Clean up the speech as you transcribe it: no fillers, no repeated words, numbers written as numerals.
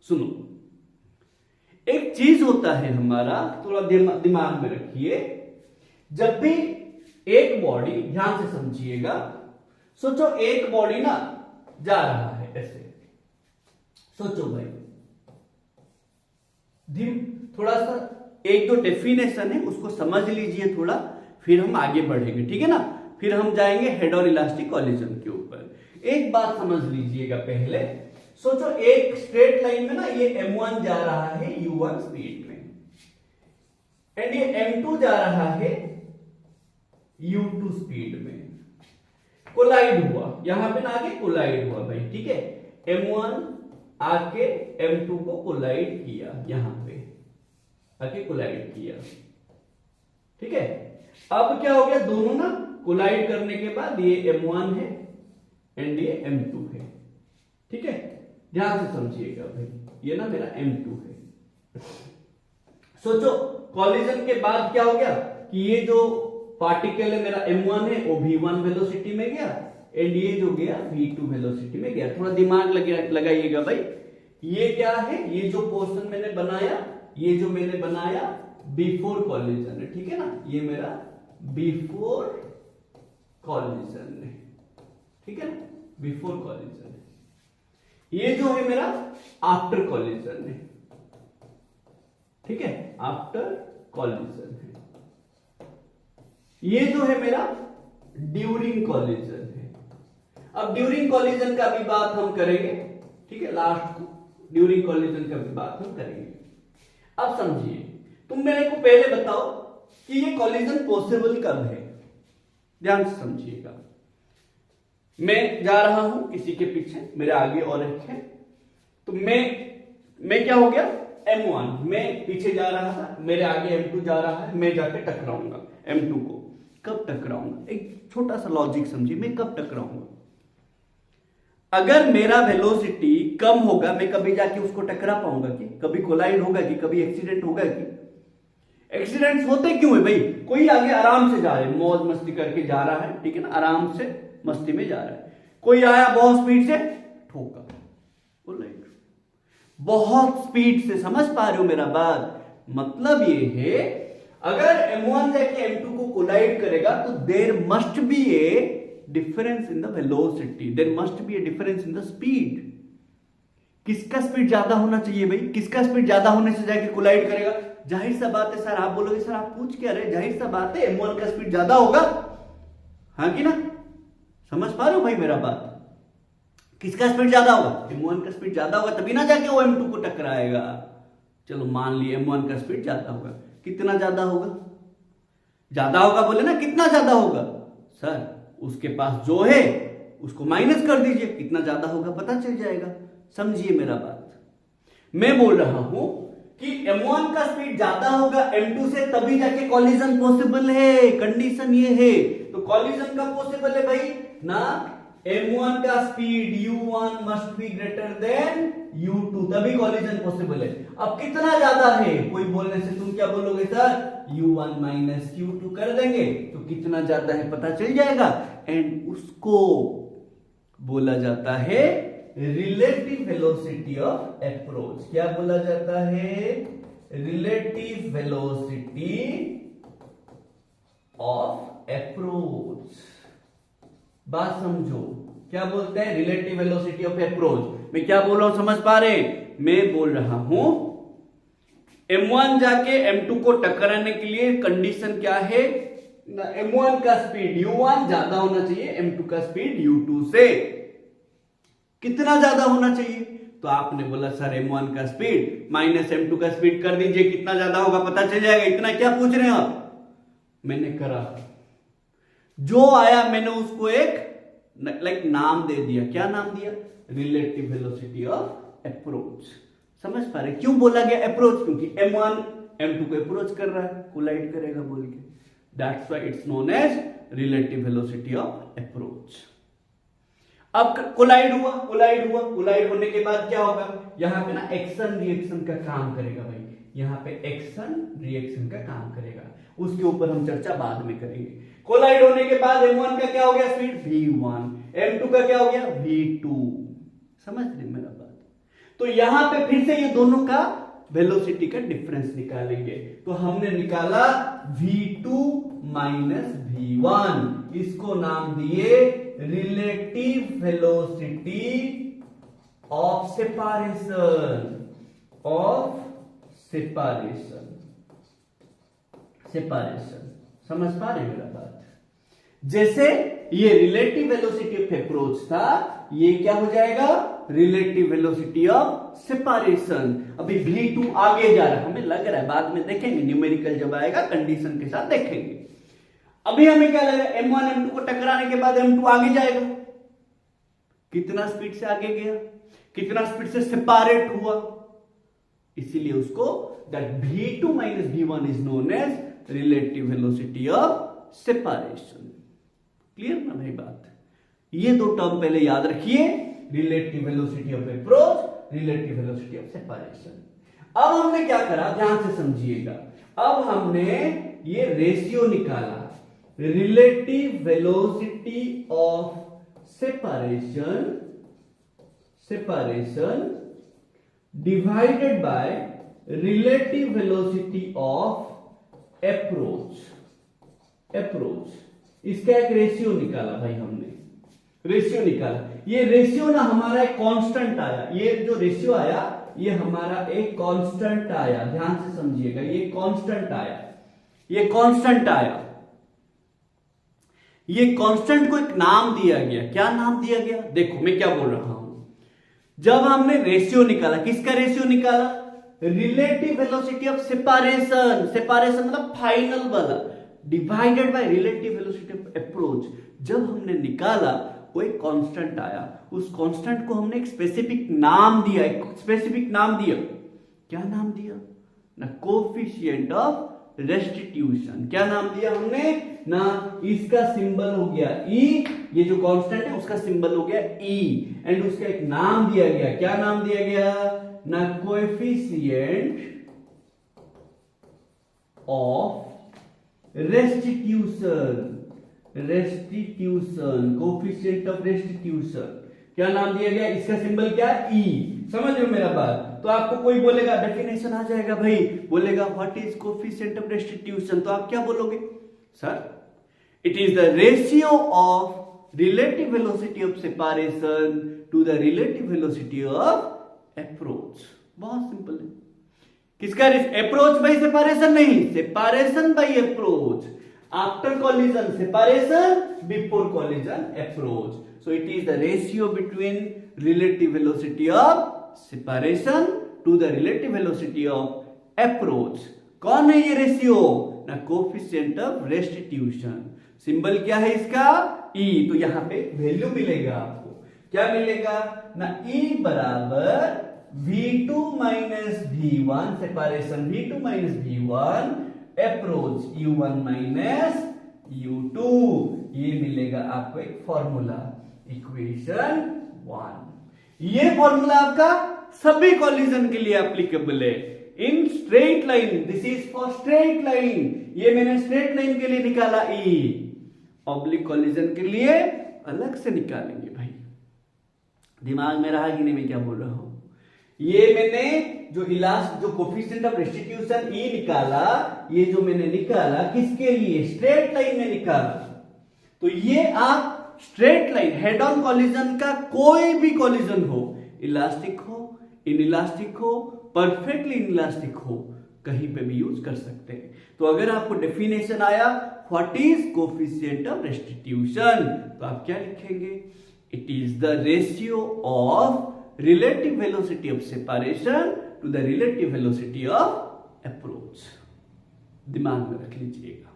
सुनो, एक चीज होता है हमारा, थोड़ा दिमाग में रखिए, जब भी एक बॉडी, ध्यान से समझिएगा, सोचो एक बॉडी ना जा रहा है ऐसे, सोचो भाई, थोड़ा सा एक दो डेफिनेशन है उसको समझ लीजिए थोड़ा, फिर हम आगे बढ़ेंगे, ठीक है ना। फिर हम जाएंगे हेड और इलास्टिक कॉलिजन के ऊपर। एक बात समझ लीजिएगा पहले, सोचो एक स्ट्रेट लाइन में ना ये m1 जा रहा है u1 स्पीड में, एंड ये m2 जा रहा है u2 स्पीड में, कोलाइड हुआ, यहां पे ना आगे कोलाइड हुआ भाई, ठीक है। m1 आके m2 को कोलाइड किया, यहां पे आके कोलाइड किया, ठीक है। अब क्या हो गया, दोनों ना कोलाइड करने के बाद ये m1 है एंड ये m2 है, ठीक है। ध्यान से समझिएगा भाई, ये ना मेरा m2 है। सोचो कॉलिजन के बाद क्या हो गया कि ये जो पार्टिकल है मेरा m1 है वो v1 वेलोसिटी में गया, एंड ये जो गया v2 वेलोसिटी में गया। थोड़ा दिमाग लगाइएगा भाई, ये क्या है, ये जो पोर्शन मैंने बनाया, ये जो मैंने बनाया बिफोर कॉलिजन है, ठीक है ना, ये मेरा बिफोर कॉलिजन है, ठीक है ना, बिफोर कॉलिजन है। ये जो है मेरा आफ्टर कॉलिजन है, ठीक है, आफ्टर कॉलिजन है। ये जो है मेरा ड्यूरिंग कॉलिजन है। अब ड्यूरिंग कॉलिजन का भी बात हम करेंगे, ठीक है, लास्ट को ड्यूरिंग कॉलिजन का भी बात हम करेंगे। अब समझिए, तुम मेरे को पहले बताओ कि ये कॉलिजन पॉसिबल कब है। ध्यान से समझिएगा, मैं जा रहा हूं किसी के पीछे, मेरे आगे और एक है, तो मैं क्या हो गया m1, मैं पीछे जा रहा था, मेरे आगे m2 जा रहा है, मैं जाके टकराऊंगा m2 को। कब टकराऊंगा, एक छोटा सा लॉजिक समझिए, मैं कब टकराऊंगा, अगर मेरा वेलोसिटी कम होगा मैं कभी जाके उसको टकरा पाऊंगा कि, कभी कोलाइड होगा कि, कभी एक्सीडेंट होगा कि। एक्सीडेंट्स होते क्यों है भाई, कोई आगे आराम से जा रहा है, मौज मस्ती करके जा रहा है, ठीक है ना, आराम से मस्ती में जा रहा है, कोई आया बहुत स्पीड से ठोका, बहुत स्पीड से, समझ पा रहे हो मेरा बात, मतलब ये है अगर m1 जाके m2 को कोलाइड करेगा तो there must be a difference in the velocity, there must be a difference in the speed. किसका स्पीड ज्यादा होना चाहिए भाई, किसका स्पीड ज्यादा होने से जाके कोलाइड करेगा, जाहिर सा बात है सर, आप बोलोगे सर आप पूछ क्या रहे, जाहिर सा बात है m1 का स्पीड ज्यादा होगा, हाँ कि ना, समझ पा रहे हो भाई मेरा बात, किसका स्पीड ज्यादा होगा, m1 का स्पीड ज्यादा होगा, तभी ना जाके वो m2 को टकराएगा। चलो मान लिए m1 का स्पीड ज्यादा होगा, कितना ज्यादा होगा, ज्यादा होगा बोले ना, कितना ज्यादा होगा सर, उसके पास जो है उसको माइनस कर दीजिए, कितना ज्यादा होगा पता चल जाएगा। समझिए मेरा बात, मैं बोल रहा हूं कि m1 का स्पीड ज्यादा होगा m2 से, तभी जाके कॉलिजन पॉसिबल है, कंडीशन ये है। तो कॉलिजन कब पॉसिबल है भाई ना, m1 का speed u1 must be greater than u2, तभी कॉलिजन पॉसिबल है। अब कितना ज्यादा है, कोई बोलने से तुम क्या बोलोगे सर, u1 माइनस q2 कर देंगे तो कितना ज्यादा है पता चल जाएगा, एंड उसको बोला जाता है रिलेटिव वेलोसिटी ऑफ अप्रोच। क्या बोला जाता है, रिलेटिव वेलोसिटी ऑफ अप्रोच। बात समझो, क्या बोलते हैं, रिलेटिव वेलोसिटी ऑफ अप्रोच। मैं क्या बोल रहा हूं समझ पा रहे, मैं बोल रहा हूं m1 जाके m2 को टकराने के लिए कंडीशन क्या है, m1 का स्पीड u1 ज्यादा होना चाहिए m2 का स्पीड u2 से। कितना ज्यादा होना चाहिए, तो आपने बोला सर m1 का स्पीड माइनस m2 का स्पीड कर दीजिए, कितना ज्यादा होगा पता चल जाएगा। इतना क्या पूछ रहे हैं आप, मैंने करा, जो आया मैंने उसको एक नाम दे दिया, क्या नाम दिया, रिलेटिव वेलोसिटी ऑफ अप्रोच। समझ पा रहे क्यों बोला गया अप्रोच, क्योंकि m1 m2 को अप्रोच कर रहा है, कोलाइड करेगा बोल के, that's why it's known as relative velocity of approach. अब कोलाइड हुआ, कोलाइड होने के बाद क्या होगा, यहां पे ना एक्शन रिएक्शन का काम करेगा भाई, यहां पे एक्शन रिएक्शन का काम करेगा, उसके ऊपर हम चर्चा बाद में करेंगे। कोलाइड होने के बाद m1 का क्या हो गया स्पीड v1, m2 का क्या हो गया v2। समझ रहे मेरा बात, तो यहां पे फिर से ये दोनों का वेलोसिटी का डिफरेंस निकालेंगे। तो हमने निकाला v2 माइनस v1, इसको नाम दिए relative velocity of separation, separation. समझ पा रहे मेरा बात? जैसे ये रिलेटिव वेलोसिटी ऑफ अप्रोच था, ये क्या हो जाएगा? Relative velocity of separation. अभी v2 आगे जा रहा है, हमें लग रहा है, बाद में देखेंगे न्यूमेरिकल जब आएगा कंडीशन के साथ देखेंगे। अभी हमें क्या लग रहा है? m1 m2 को टकराने के बाद m2 आगे जाएगा। कितना स्पीड से आगे गया, कितना स्पीड से सेपारेट हुआ, इसीलिए उसको that v2 minus v1 is known as relative velocity of separation. Clear ना भाई बात? ये दो टर्म पहले याद रखिए, relative velocity of approach, relative velocity of separation. अब हमने क्या करा, ध्यान से समझिएगा। अब हमने ये रेशियो निकाला, relative velocity of separation divided by relative velocity of approach. इसका एक रेशियो निकाला भाई हमने, रेशियो निकाला। ये रेशियो ना हमारा एक कांस्टेंट आया, ये जो रेशियो आया ये हमारा एक कांस्टेंट आया। ध्यान से समझिएगा, ये कांस्टेंट आया, ये कांस्टेंट आया। ये कांस्टेंट को एक नाम दिया गया। क्या नाम दिया गया? देखो मैं क्या बोल रहा हूं। जब हमने रेशियो निकाला, किसका रेशियो निकाला? Relative velocity of separation, separation मतलब फाइनल वाला, divided by relative velocity of approach. जब हमने निकाला वो एक कांस्टेंट आया, उस कांस्टेंट को हमने एक स्पेसिफिक नाम दिया, एक स्पेसिफिक नाम दिया। क्या नाम दिया? ना कोफिशिएंट ऑफ रेस्टिट्यूशन। क्या नाम दिया हमने ना? इसका सिंबल हो गया ई, ये जो कांस्टेंट है उसका सिंबल हो गया ई, एंड उसका एक नाम दिया गया। क्या नाम दिया गया? ना coefficient of restitution, coefficient of restitution. क्या नाम दिया गया? इसका सिंबल क्या है? ई। समझ रहे हो मेरा बात? तो आपको कोई बोलेगा, डेफिनेशन आ जाएगा भाई, बोलेगा what is coefficient of restitution, तो आप क्या बोलोगे? Sir it is the ratio of relative velocity of separation to the relative velocity of approach. बहुत सिंपल है। किसका? अप्रोच बाई सेपारेशन नहीं, separation by approach. After collision separation, before collision approach. So it is the ratio between relative velocity of separation to the relative velocity of approach. कौन है ये ratio? ना coefficient of restitution. Symbol क्या है इसका? ई। तो यहां पे वैल्यू मिलेगा आपको। क्या मिलेगा? ना ई बराबर v2 minus v1 separation, v2 minus v1 approach u1 minus u2। ये मिलेगा आपको एक फॉर्मूला, इक्वेशन 1। ये फॉर्मूला आपका सभी कॉलिजन के लिए एप्लीकेबल है। In straight line, this is for straight line, ये मैंने स्ट्रेट लाइन के लिए निकाला ई, ऑब्लिक कॉलिजन के लिए अलग से निकालेंगे भाई। दिमाग में रहा कि नहीं मैं क्या बोल रहा हूं? ये मैंने जो कोएफिशिएंट ऑफ रेस्टिट्यूशन ई निकाला, ये जो मैंने निकाला किसके लिए? स्ट्रेट लाइन में निकाला। तो ये आप straight line, head on collision का कोई भी कॉलिजन हो, इलास्टिक हो, इनइलास्टिक हो, परफेक्टली इनइलास्टिक हो, कहीं पे भी यूज कर सकते हैं। तो अगर आपको डेफिनेशन आया what is coefficient of restitution, तो आप क्या लिखेंगे? It is the ratio of relative velocity of separation to the relative velocity of approach। दिमाग में रख लीजिएगा।